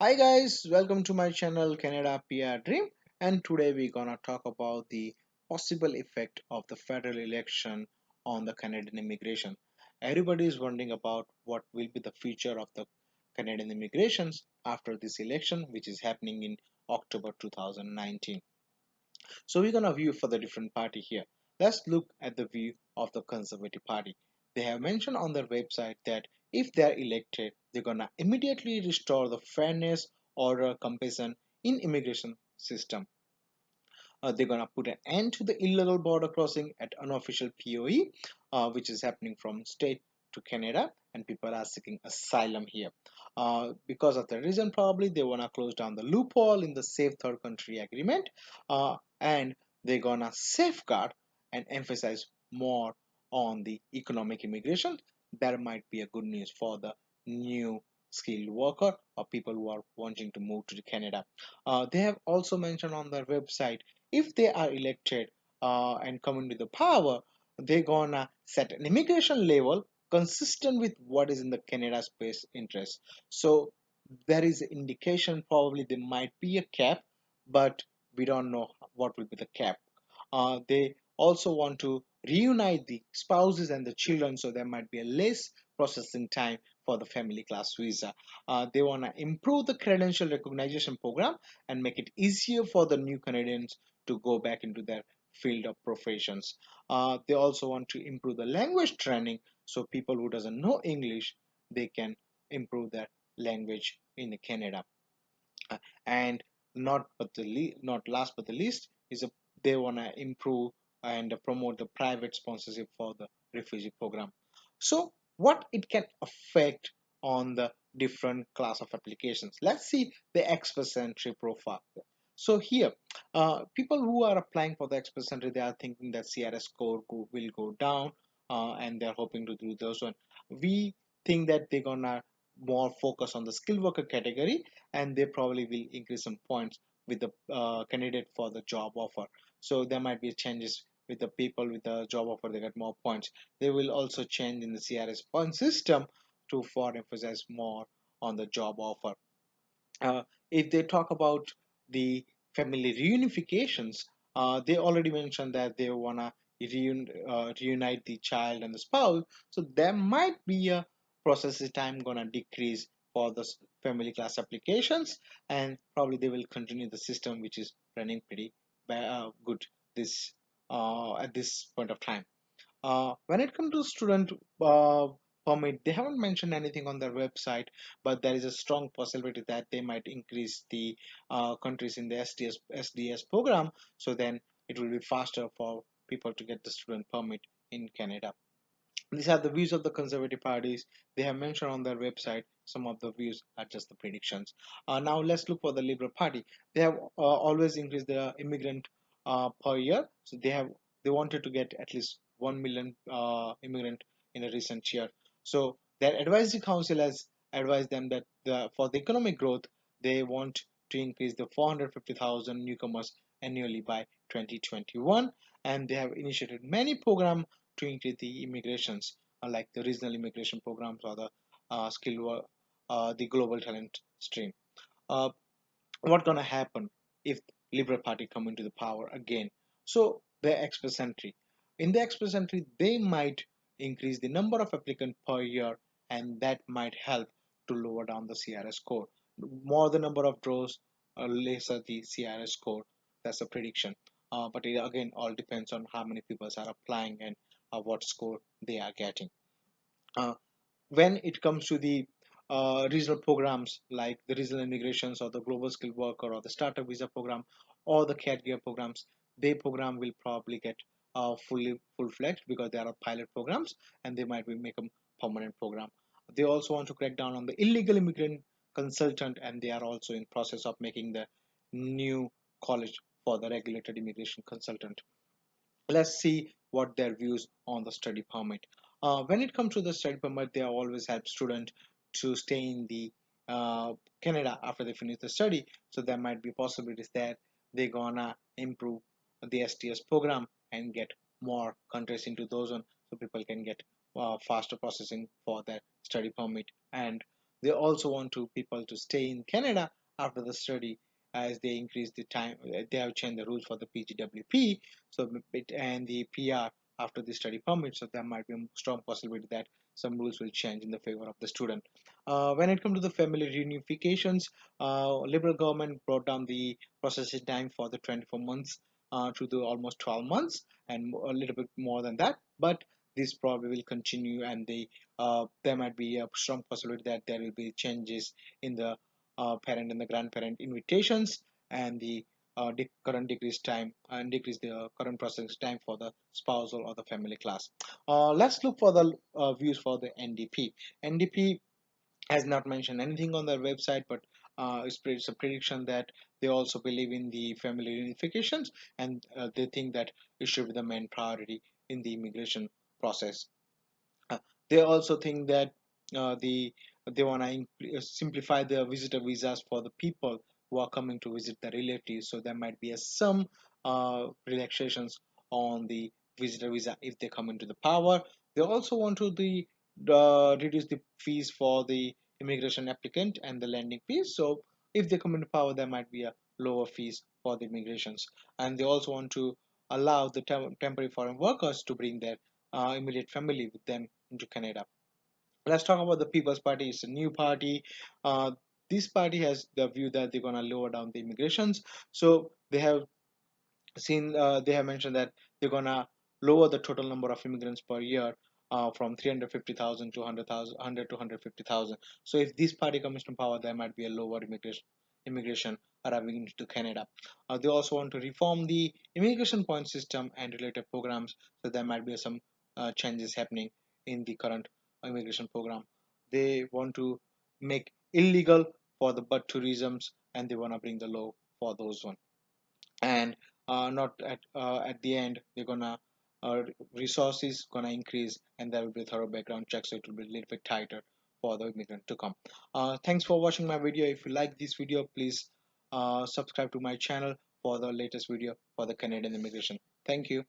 Hi guys, welcome to my channel Canada PR Dream, and today we're gonna talk about the possible effect of the federal election on the Canadian immigration. Everybody is wondering about what will be the future of the Canadian immigrations after this election, which is happening in October 2019. So we're gonna view for the different party here. Let's look at the view of the Conservative Party. They have mentioned on their website that if they are elected, they're gonna immediately restore the fairness, order, compassion in immigration system. They're gonna put an end to the illegal border crossing at unofficial POE, which is happening from state to Canada, and people are seeking asylum here. Because of the reason, probably they wanna close down the loophole in the Safe Third Country Agreement, and they're gonna safeguard and emphasize more on the economic immigration. That might be a good news for the new skilled worker or people who are wanting to move to Canada. They have also mentioned on their website if they are elected and come into the power, they're gonna set an immigration level consistent with what is in the Canada's best interest. So there is an indication probably there might be a cap, but we don't know what will be the cap. They also want to reunite the spouses and the children, so there might be a less processing time for the family class visa. They want to improve the credential recognition program and make it easier for the new Canadians to go back into their field of professions. They also want to improve the language training, so people who doesn't know English, they can improve their language in Canada. And not last but the least is they want to improve and promote the private sponsorship for the refugee program. So what it can affect on the different class of applications. Let's see the express entry profile. So here, people who are applying for the express entry, they are thinking that CRS score will go down, and they're hoping to do those one. We think that they're gonna more focus on the skilled worker category, and they probably will increase some points with the candidate for the job offer. So there might be changes with the people with the job offer, they get more points. They will also change in the CRS point system to for emphasize more on the job offer. If they talk about the family reunifications, they already mentioned that they want to reunite the child and the spouse. So there might be a processing time gonna decrease for the family class applications, and probably they will continue the system which is running pretty good this at this point of time. When it comes to student permit, they haven't mentioned anything on their website, but there is a strong possibility that they might increase the countries in the SDS program. So then it will be faster for people to get the student permit in Canada. These are the views of the conservative parties. They have mentioned on their website. Some of the views are just the predictions. Now let's look for the Liberal Party. They have always increased the immigrant per year. So they wanted to get at least 1 million immigrant in a recent year. So their advisory council has advised them that for the economic growth, they want to increase the 450,000 newcomers annually by 2021, and they have initiated many programs to increase the immigrations, like the regional immigration programs or the the global talent stream. Uh, what's gonna happen if Liberal Party come into the power again? So the express entry. In the express entry, they might increase the number of applicants per year, and that might help to lower down the CRS score. More the number of draws, lesser the CRS score. That's a prediction. But it again all depends on how many people are applying and what score they are getting. Uh, when it comes to the regional programs like the regional immigrations or the global skill worker or the startup visa program or the caregiver programs, their program will probably get fully full-fledged because they are pilot programs, and they might be make a permanent program. They also want to crack down on the illegal immigrant consultant, and they are also in process of making the new college for the regulated immigration consultant. Let's see what their views on the study permit. When it comes to the study permit, they always help students to stay in the Canada after they finish the study. So there might be possibilities that they're gonna improve the STS program and get more countries into those one, so people can get faster processing for their study permit, and They also want to people to stay in Canada after the study, as they increase the time. They have changed the rules for the PGWP, so and the PR after the study permit. So there might be a strong possibility that some rules will change in the favor of the student. When it comes to the family reunifications, Liberal government brought down the processing time for the 24 months to the almost 12 months and a little bit more than that. But this probably will continue, and there might be a strong possibility that there will be changes in the parent and the grandparent invitations, and the current decrease time and decrease the current processing time for the spousal or the family class. Let's look for the views for the NDP. NDP has not mentioned anything on their website, but it's a prediction that they also believe in the family reunifications, and they think that it should be the main priority in the immigration process. uh, they also think that they want to simplify the visitor visas for the people who are coming to visit the relatives. So there might be some relaxations on the visitor visa if they come into the power. They also want to reduce the fees for the immigration applicant and the landing fees. So if they come into power, there might be a lower fees for the immigrations, and they also want to allow the temporary foreign workers to bring their immediate family with them into Canada. Let's talk about the People's Party. It's a new party. Uh, this party has the view that they're gonna lower down the immigrations. So they have mentioned that they're gonna lower the total number of immigrants per year from 350,000 to 100,000, 100 to 150,000. So if this party comes to power, there might be a lower immigration arriving into Canada. They also want to reform the immigration point system and related programs, so there might be some changes happening in the current immigration program. They want to make illegal for the birth tourisms, and they want to bring the law for those ones. And not at the end, they're gonna resources gonna increase, and there will be thorough background checks, so it will be a little bit tighter for the immigrant to come. Thanks for watching my video. If you like this video, please subscribe to my channel for the latest video for the Canadian immigration. Thank you.